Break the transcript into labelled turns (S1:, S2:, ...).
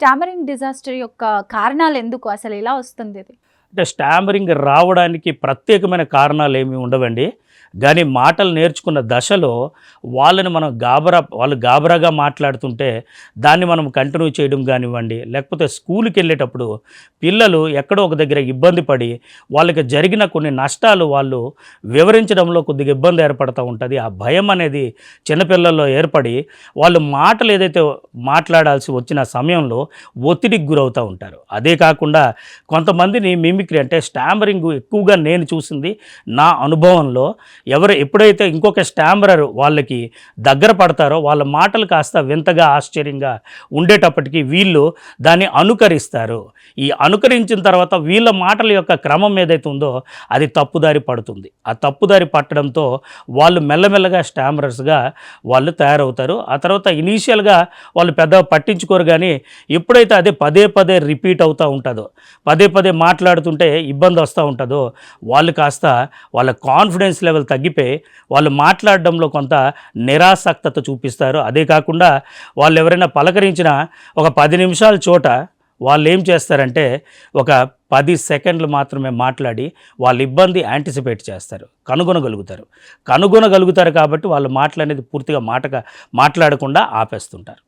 S1: Stammering disaster యొక్క కారణాలు ఎందుకు? అసలు ఎలా వస్తుంది ఇది?
S2: అంటే స్టామరింగ్ రావడానికి ప్రత్యేకమైన కారణాలు ఏమి ఉండవండి. కానీ మాటలు నేర్చుకున్న దశలో వాళ్ళు గాబరాగా మాట్లాడుతుంటే దాన్ని మనం కంటిన్యూ చేయడం కానివ్వండి, లేకపోతే స్కూల్కి వెళ్ళేటప్పుడు పిల్లలు ఎక్కడో ఒక దగ్గర ఇబ్బంది పడి వాళ్ళకి జరిగిన కొన్ని నష్టాలు వాళ్ళు వివరించడంలో కొద్దిగా ఇబ్బంది ఏర్పడుతూ ఉంటుంది. ఆ భయం అనేది చిన్నపిల్లల్లో ఏర్పడి వాళ్ళు మాటలు ఏదైతే మాట్లాడాల్సి వచ్చిన సమయంలో ఒత్తిడికి గురవుతూ ఉంటారు. అదే కాకుండా కొంతమందిని మిమిక్రీ అంటే స్టామరింగ్ ఎక్కువగా నేను చూసింది నా అనుభవంలో, ఎప్పుడైతే ఇంకొక స్టామరర్ వాళ్ళకి దగ్గర పడతారో వాళ్ళ మాటలు కాస్త వింతగా ఆశ్చర్యంగా ఉండేటప్పటికీ వీళ్ళు దాన్ని అనుకరిస్తారు. ఈ అనుకరించిన తర్వాత వీళ్ళ మాటల యొక్క క్రమం ఏదైతే ఉందో అది తప్పుదారి పడుతుంది. ఆ తప్పుదారి పట్టడంతో వాళ్ళు మెల్లమెల్లగా స్టామరర్స్గా వాళ్ళు తయారవుతారు. ఆ తర్వాత ఇనీషియల్గా వాళ్ళు పెద్దగా పట్టించుకోరు, కానీ ఎప్పుడైతే అదే పదే పదే రిపీట్ అవుతూ ఉంటుందో, పదే పదే మాట్లాడుతుంటే ఇబ్బంది వస్తూ ఉంటుందో, వాళ్ళు కాస్త వాళ్ళ కాన్ఫిడెన్స్ లెవెల్ తగ్గిపోయి వాళ్ళు మాట్లాడడంలో కొంత నిరాసక్తత చూపిస్తారు. అదే కాకుండా వాళ్ళు ఎవరైనా పలకరించినా ఒక 10 నిమిషాల చోట వాళ్ళు ఏం చేస్తారంటే ఒక 10 సెకండ్లు మాత్రమే మాట్లాడి వాళ్ళ ఇబ్బంది యాంటిసిపేట్ చేస్తారు, కనుగొనగలుగుతారు కాబట్టి వాళ్ళ మాటలు అనేది పూర్తిగా మాట్లాడకుండా ఆపేస్తుంటారు.